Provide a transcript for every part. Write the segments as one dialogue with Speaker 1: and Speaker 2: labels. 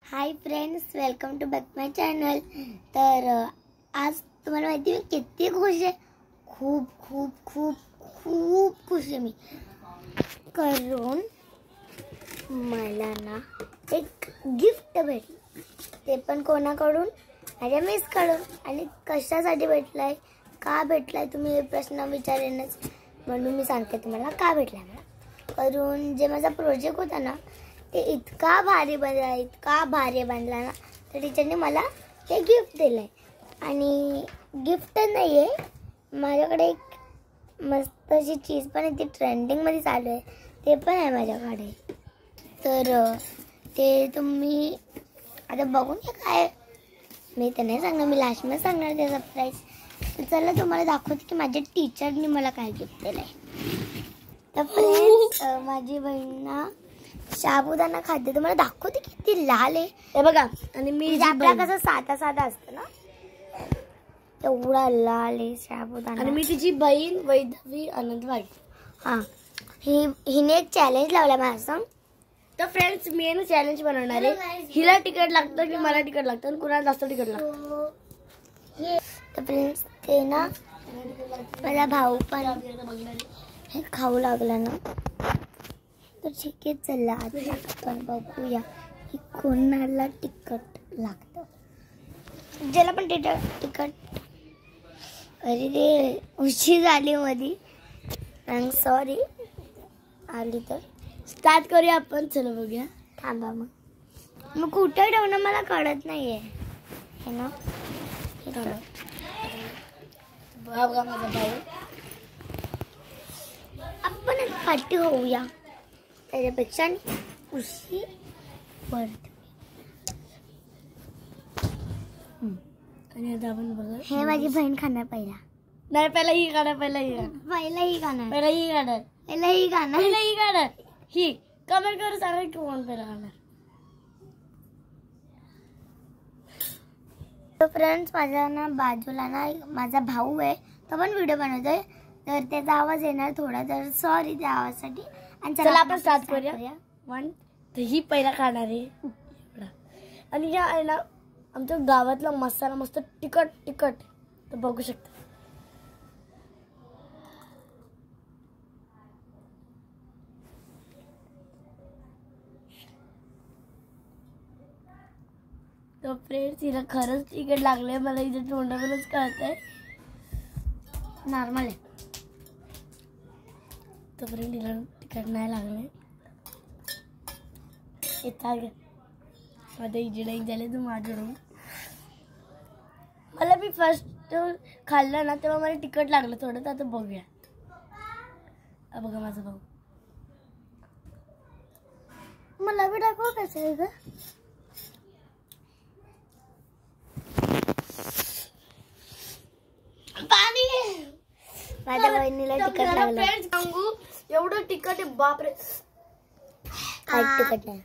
Speaker 1: High friends, welcome to back my channel. तर आज तुम्हाला माहिती आहे किती खुश आहे, खूप खूप खूप खूप खुश आहे मी, कारण मला ना एक गिफ्ट भेटलं। ते पण कोणाकडून? माझ्या मिसकडून। आणि कशासाठी भेटलाय, का भेटलाय, तुम्ही हे प्रश्न विचारेनच, म्हणून मी सांगते तुम्हाला का भेटलाय मला। कारण जे माझा प्रोजेक्ट होता ना, ते इतका भारी बनला ना, तर टीचरने मला ते गिफ्ट दिलंय। आणि गिफ्ट नाही आहे, माझ्याकडे एक मस्त अशी चीज पण आहे, ती ट्रेंडिंगमध्ये चालू आहे, ते पण आहे माझ्याकडे। तर ते तुम्ही आता बघून घ्या काय, मी तर नाही सांगणार, मी लास्टमध्ये सांगणार ते सरप्राईज। चला तुम्हाला दाखवते की माझ्या टीचरने मला काय गिफ्ट दिलंय। तर फ्रेंड्स, माझी बहीण ना साबुदाणा खाते, तुम्हाला दाखवते किती लाल आहे हे बघा। आणि मी आपला कसं साधा साधा असतं ना, तेवढा लाल आहे साबुदाणा। आणि मी तिची बहीण वैष्णवी आनंदवाडी। हां, हिने एक चॅलेंज लावला माझ्या संग। तर फ्रेंड्स, मी ना चॅलेंज बनवणार आहे, हिला तिकट लागतं की मला तिकट लागतं आणि कुणाला जास्त तिकट लागतं। तर फ्रेंड्स, ते ना माझा भाऊ पण हे खाऊ लागला ना, तर ठीक आहे, चला आता आपण बघूया की कोणाला तिखट लागतं। ज्याला पण तिखट, अरे रे उशी झाली मधी, आय सॉरी। आली तर स्टार्ट करूया आपण, चला बघूया। थांबा मग कुठे ठेवणं मला कळत नाहीये हे ना, बघा माझा भाऊ, आपण पार्टी होऊया त्याच्यापेक्षा उशी पडते। आणि आता आपण बघा, हे माझी बहीण खाणार पहिला, नाही पहिला ही खाणार, पहिला ही खाणार, ही कमेंट करून सांगा की कोण पहिला खाणार। तर फ्रेंड्स, माझ्या ना बाजूला ना माझा भाऊ आहे, तो पण व्हिडिओ बनवतोय, तर त्याचा आवाज येणार थोडा, तर सॉरी त्या आवाजासाठी। आणि चला आपण स्टार्ट करूया। 1, तर ही पहिला खाणार आहे एवढा। आणि या आहे ना आमच्या गावातला मसाला, मस्त तिखट तर बघू शकता। तर फ्रेंड्स, हिला खरंच तिखट लागलंय, मला इथे तोंडावरच कळतंय, नॉर्मल आहे। तर फ्रेंड, हिला तिखट नाही लागलंय, हे चालेल। आता इजिडाईक झाले तू माझ्याकडून, मला मी फर्स्ट खाल्लं ना तेव्हा मला तिखट लागलं थोडं, तर आता बघूया। बघा माझा भाऊ, मला बी दाखव कसं आहे ग। पाणी, माझ्या बहिणीला तिखट लागलं, एवढं तिखट आहे, बापरे, काय तिखट आहे।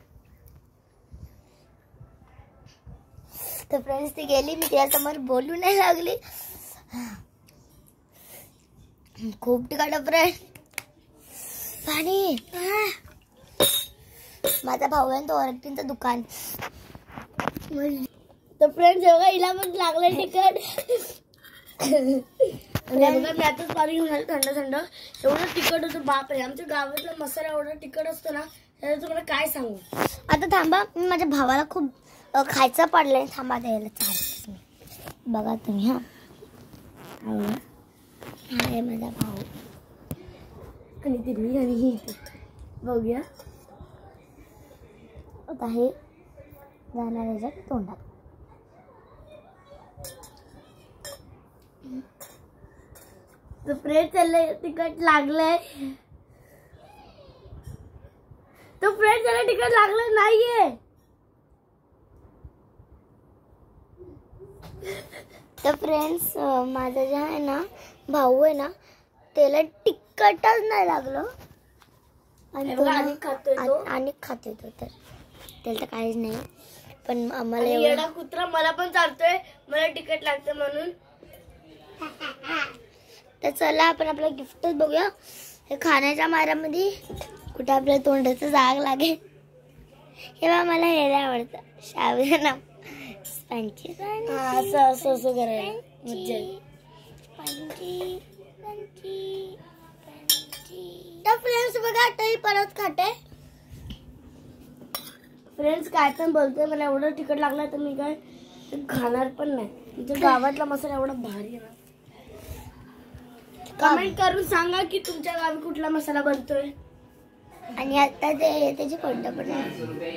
Speaker 1: तर फ्रेंड्स, ती गेली, मी त्यासमोर बोलू नाही लागली, खूप तिखट फ्रेंड। पाणी, माझा भाऊ आहे तो ओरटीचं दुकान। तर फ्रेंड्स, बघा हिला पण लागलं तिखट। मी आताच पाणी घेऊन आलो थंड, एवढं तिखट होतं, बापरे, आमच्या गावातला मसाला एवढा तिखट असतो ना, त्याला तुम्हाला काय सांगू। आता थांबा, मी माझ्या भावाला खूप खायचं पडलंय, थांबा द्यायला चालते मी, बघा तुम्ही। हा आहे माझा भाऊ, आणि ती मी आणि ही बघूया। आता हे जाणार याच्या तोंडात, तर फ्रेंड चाललंय तिखट लागलंय, तो फ्रेंड त्याला तिखट लागलं नाहीये। तर फ्रेंड्स, माझा जे आहे ना भाऊ आहे ना, त्याला तिखटच नाही लागलं, आणि खातोय तो, तर त्याला तर काहीच नाही। पण आम्हाला एवढा कुत्रा मला पण चालतोय, मला तिखट लागतं म्हणून। तर चला आपण आपलं गिफ्टच बघूया, हे खाण्याच्या मारामध्ये कुठे आपल्या तोंडाचं जाग लागेल। हे बघा मला हे लय आवडतं साबुदाणा स्पंजी
Speaker 2: असं करायला मज्जा येते.
Speaker 1: तर फ्रेंड्स बघा तरी परत खाते.
Speaker 2: फ्रेंड्स काय पण बोलते, मला एवढं तिखट लागलं तर मी काय खाणार पण नाही. तुमच्या गावातला मसाला एवढा भारी आहे ना. कमेंट करून सांगा की तुमच्या गावी कुठला मसाला बनतोय.
Speaker 1: आणि आता ते त्याची फोटो पण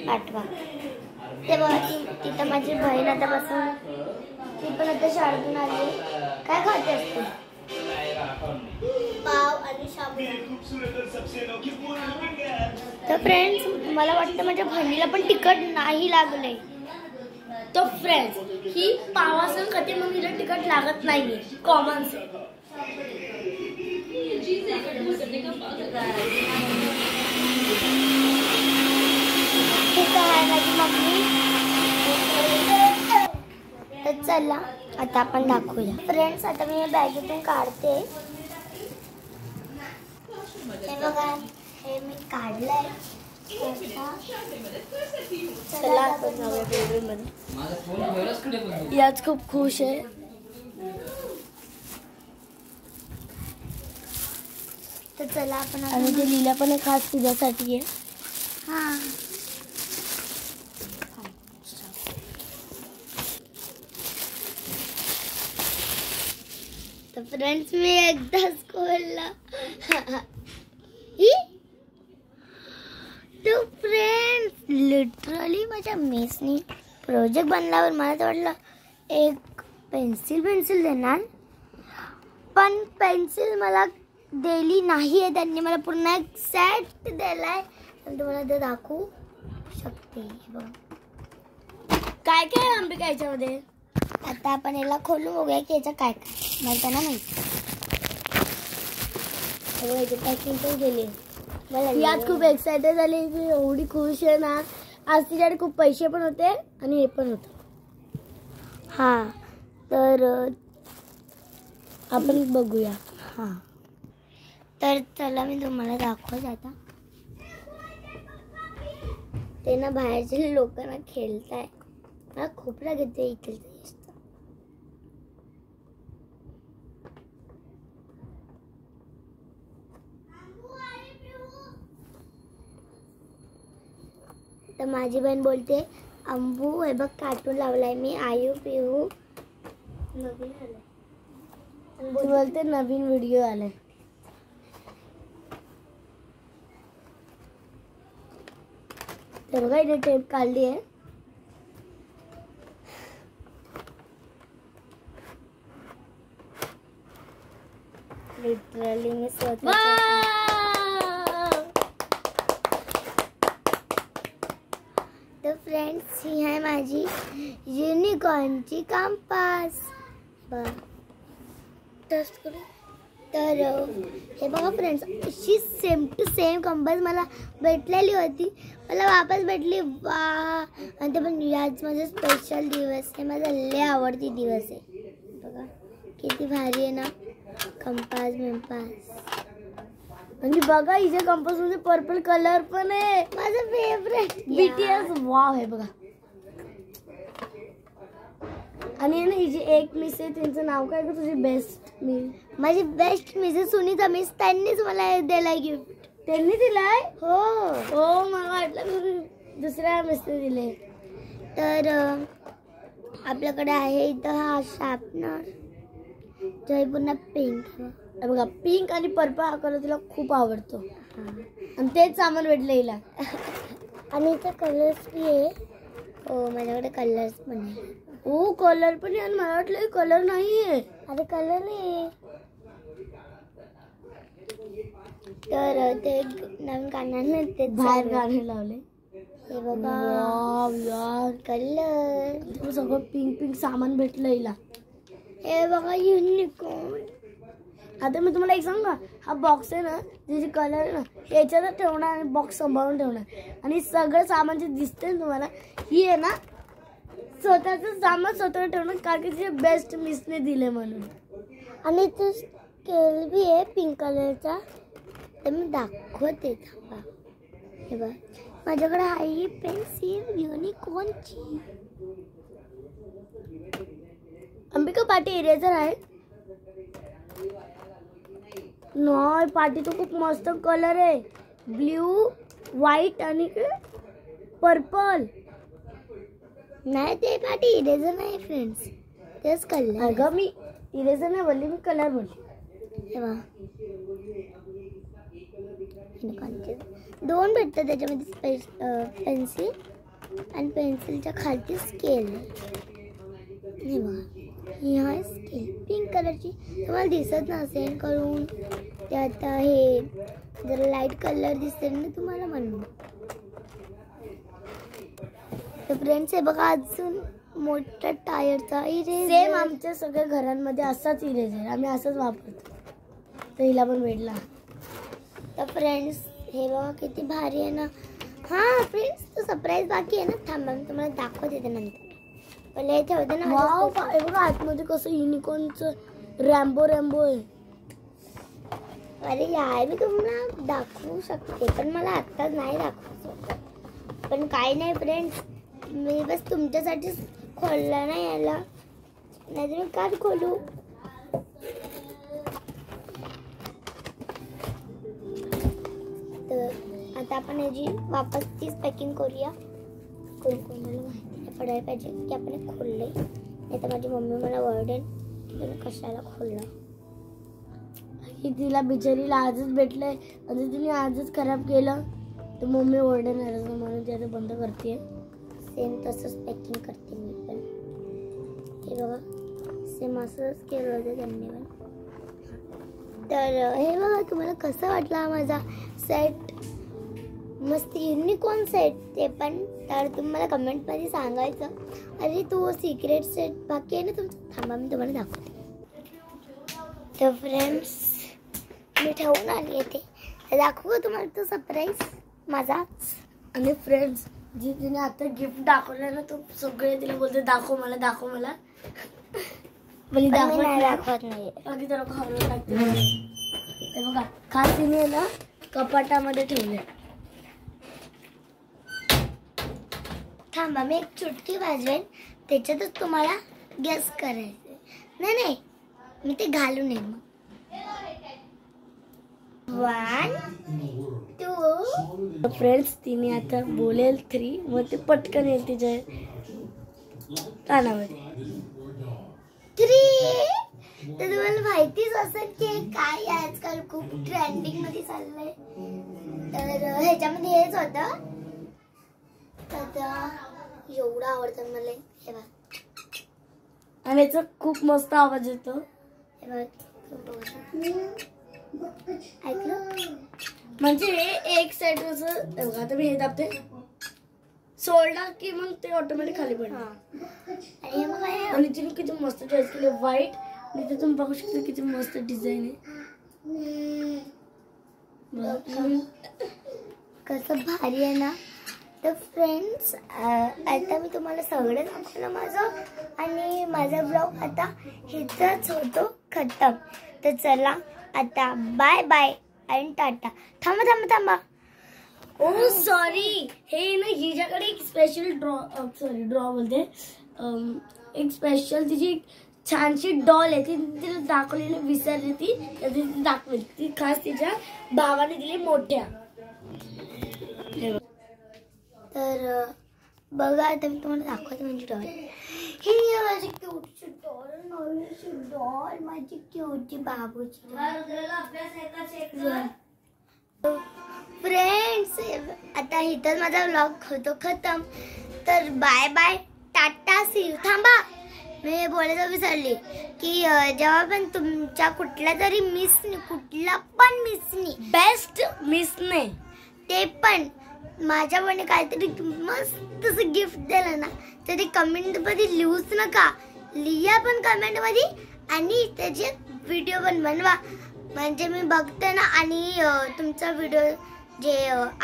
Speaker 1: पाठवा. ते बघा तिथं माझी बहीण आता बसून, ती पण आता शाळेतून आली. काय खाते असते? पाव आणि साबुदाणा. तर फ्रेंड्स मला वाटतं माझ्या बहिणीला पण तिखट नाही लागले.
Speaker 2: तो फ्रेंड्स ही पावासह खाते म्हणून हिला तिखट लागत नाहीये. Common sense.
Speaker 1: माझी मम्मी. तर चला आता आपण दाखवूया. फ्रेंड्स आता मी बॅगेतून काढते. हे बघा हे मी काढलंय.
Speaker 2: चला आपण जाऊया बेडरूम मध्ये. याच खूप खुश आहे.
Speaker 1: तर चला आपण
Speaker 2: आणि ते लिहिला पण खास तुझ्यासाठी आहे.
Speaker 1: हा तर फ्रेंड्स मी एकदाच खोलला. तो फ्रेंड्स लिटरली माझ्या मेसनी प्रोजेक्ट बनल्यावर मला तर वाटलं एक पेन्सिल देणार, पण पेन्सिल मला दिली नाही आहे त्यांनी. मला पुन्हा एक सेट दिलाय. तुम्हाला ते दाखवू शकते.
Speaker 2: काय काय अंबिका याच्यामध्ये.
Speaker 1: आता आपण याला खोलून बघूया की याचं काय काय. मला त्यांना माहिती याची पॅकिंग पण केली. मला
Speaker 2: यात खूप एक्साइटेड झाली. एवढी खुश आहे ना. आज तिच्याकडे खूप पैसे पण होते आणि हे पण होतं.
Speaker 1: हा तर
Speaker 2: आपण बघूया.
Speaker 1: हा तर चला मी तुम्हाला दाखवत. आता ते ना बाहेरचे लोक ना खेळताय. मला खूप राग येते इथे. तर माझी बहीण बोलते अंबू हे बघ कार्टून लावलाय मी. आयू पिहू नवीन आलाय.
Speaker 2: ती बोलते नवीन व्हिडिओ आलाय. तर बघा इथे टेप काढली आहे.
Speaker 1: लिटरली मी स्वतः. तर फ्रेंड्स ही आहे माझी युनिकॉर्नची कंपास. तर हे बघा फ्रेंड्स अशी सेम टू सेम कंपास मला भेटलेली होती. मला वापस भेटली. वा. आणि ते पण याच माझा स्पेशल दिवस आहे. माझा लय आवडती दिवस आहे. बघा किती भारी आहे ना कंपास बिंपास.
Speaker 2: आणि बघा हिच्या कंपास मध्ये पर्पल कलर पण आहे.
Speaker 1: माझा फेवरेट
Speaker 2: BTS. वाव आहे बघा. आणि ना हिची एक मिस आहे. त्यांचं नाव काय तुझी बेस्ट मिस.
Speaker 1: माझी बेस्ट मिसेस सुनीता मिस. त्यांनीच मला दिलाय गिफ्ट.
Speaker 2: त्यांनी दिलाय.
Speaker 1: हो
Speaker 2: हो मला वाटलं दुसऱ्या मिसने दिले.
Speaker 1: तर आपल्याकडे आहे इथं हा शार्पनर. जो पुन्हा पिंक.
Speaker 2: बघा पिंक आणि पर्पल हा कलर तिला खूप आवडतो. आणि तेच सामान भेटलं हिला.
Speaker 1: आणि इथं कलर्स बी आहे. हो माझ्याकडे कलर्स पण आहे.
Speaker 2: हो कलर पण आहे. आणि मला वाटलं कलर नाही आहे.
Speaker 1: अरे कलर आहे. तर ते नवीन काढणार ते
Speaker 2: बाहेर गाणे लावले.
Speaker 1: हे बघा
Speaker 2: यार
Speaker 1: कलर
Speaker 2: सगळं पिंक पिंक सामान भेटलं हिला.
Speaker 1: हे बघा युनिकॉर्न.
Speaker 2: आता मी तुम्हाला एक सांगू का. हा बॉक्स आहे ना जे कलर आहे ना याच्यातच ठेवणार आणि बॉक्स सांभाळून ठेवणार. आणि सगळं सामान जे दिसते ना तुम्हाला ही आहे ना स्वतःचं सामान स्वतः ठेवणार. कारण की तिचे बेस्ट मिसने दिले म्हणून.
Speaker 1: आणि तो स्केल बी आहे पिंक कलरचा. तर मी दाखवते थांबा. हे बघ माझ्याकडे आहे ही पेन्सिल युनिकॉर्नची.
Speaker 2: अंबिका पाटी इरेजर आहे. नाही पाटी तो खूप मस्त कलर आहे. ब्ल्यू व्हाईट आणि पर्पल.
Speaker 1: नाही ते पाटी इरेजर नाही फ्रेंड्स, तेच कलर.
Speaker 2: अगं मी इरेजर नाही बोलली, मी कलर बोलली.
Speaker 1: तेव्हा दोन भेटतात त्याच्यामध्ये, पेन्सिल आणि पेन्सिलच्या खालची स्केल. हे बघा ही आहे स्केल पिंक कलरची. तुम्हाला दिसत नसेल करून ते आता हे जरा लाईट कलर दिसते ना तुम्हाला म्हणून. तर फ्रेंड्स हे बघा अजून मोठा टायरचा इरेजर.
Speaker 2: सेम आमच्या सगळ्या घरांमध्ये असाच इरेजर आम्ही असंच वापरतो. तर हिला पण भेटला.
Speaker 1: तर फ्रेंड्स हे बघा किती भारी आहे ना. हां फ्रेंड्स तो सरप्राईज बाकी आहे ना, थांबा मी तुम्हाला दाखवते ते नंतर. पहिले हे ठेवते ना.
Speaker 2: वाव हे बघा आतमध्ये कसं युनिकॉर्नचं रॅम्बो आहे.
Speaker 1: अरे यार मी तुम्हाला दाखवू शकते पण मला आत्ताच नाही दाखवू शकत. पण काही नाही फ्रेंड्स, मी बस तुमच्यासाठीच खोलला नाही याला, नाही तर मी काय खोलू. तर आता आपण याची वापस तीच पॅकिंग करूया. कोणाला माहिती नाही पडायला पाहिजे की आपण हे खोलले, नाही तर माझी मम्मी मला ओरडेल की तुम्ही कशाला खोललं.
Speaker 2: की तिला बिचारीला आजच भेटलंय आणि तिने आजच खराब केलं तर मम्मी ओरडणारच म्हणून ती आता बंद करते.
Speaker 1: सेम तसंच पॅकिंग करते मी पण. हे बघा सेम असंच केलं होतं त्यांनी पण. तर हे बघा तुम्हाला कसं वाटला हा माझा सेट, मस्त युनिकॉर्न सेट ते पण. तर तुम्हाला कमेंटमध्ये सांगायचं. अरे तो सिक्रेट सेट बाकी आहे ना तुमचं, थांबा मी तुम्हाला दाखवते. तर फ्रेंड्स मी ठेवून आली आहे ते दाखवू का तुम्हाला तो सरप्राईज माझाच.
Speaker 2: आणि फ्रेंड्स जी तिने आता गिफ्ट दाखवलं ना तो सगळे तिला बोलते दाखव मला दाखव मला.
Speaker 1: पण दाखवत नाही.
Speaker 2: बाकी तर खाऊन टाकते. हे बघा खास तिने ना कपाटामध्ये ठेवले.
Speaker 1: थांबा मी एक चुटकी वाजवेन त्याच्यातच तुम्हाला गेस करायचं. नाही मी ते घालून येईन. 1 2.
Speaker 2: फ्रेंड्स तिने आता बोलेल 3 मग ते पटकन येईल तिच्या कानामध्ये.
Speaker 1: 3. तर तुम्हाला माहितीच असेल की काय आजकाल खूप ट्रेंडिंग मध्ये चाललंय. तर ह्याच्यामध्ये हेच होतं. आता एवढं आवडतं मला हे बघ.
Speaker 2: आणि याचा खूप मस्त आवाज येतो.
Speaker 1: हे बघ ऐकलं
Speaker 2: म्हणजे एक साइड असं. आता मी हे दाबते सोडला की मग ते ऑटोमॅटिक खाली पडणार. आणि तिने किती मस्त चॉईस केली व्हाईट. आणि ते तुम्ही बघू शकता किती मस्त डिझाईन आहे.
Speaker 1: कसं भारी आहे ना. तर फ्रेंड्स आता मी तुम्हाला सगळं दाखवलं माझं, आणि माझा ब्लॉग आता इथंच होतो खतम. तर चला आता बाय बाय आणि टाटा. थांबा
Speaker 2: ओ सॉरी हे ना हिच्याकडे एक स्पेशल ड्रॉ बोलते. एक स्पेशल तिची छानशी डॉल आहे ती तिला दाखवलेली विसरली. ती दाखवली ती खास तिच्या भावाने दिली मोठ्या.
Speaker 1: तर बघा आता मी तुम्हाला दाखवते माझी डॉल. ही माझी क्यूटची डॉल माझी क्यूटची बाबूची. फ्रेंड्स आता इथंच माझा व्लॉग होतो खतम. तर bye bye tata see you. थांबा मी बोलायचं विसरली की जेव्हा पण तुमच्या कुठला पण मिसनी
Speaker 2: बेस्ट मिसने
Speaker 1: ते पण माझ्या पण काहीतरी मस्त असं गिफ्ट दिलं ना तर ते कमेंटमध्ये लिहूच नका. लिहा पण कमेंटमध्ये आणि त्याचे व्हिडिओ पण बनवा म्हणजे मी बघते ना. आणि तुमचा व्हिडिओ जे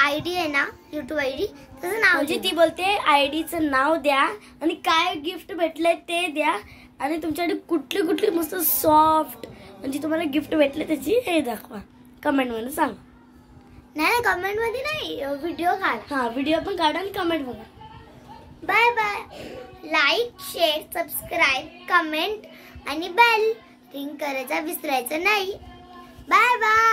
Speaker 1: ID आहे ना YouTube ID त्याचं नाव
Speaker 2: म्हणजे ती बोलते IDचं नाव द्या आणि काय गिफ्ट भेटलंय ते द्या आणि तुमच्याकडे कुठले मस्त सॉफ्ट म्हणजे तुम्हाला गिफ्ट भेटले त्याची हे दाखवा कमेंटमध्ये सांगा.
Speaker 1: नाही कमेंट मध्ये नाही, व्हिडिओ काढ.
Speaker 2: हा व्हिडिओ पण काढा आणि कमेंट बघा.
Speaker 1: Bye bye. Like, share, subscribe, comment आणि बेल रिंग करायचा विसरायचं नाही. Bye bye.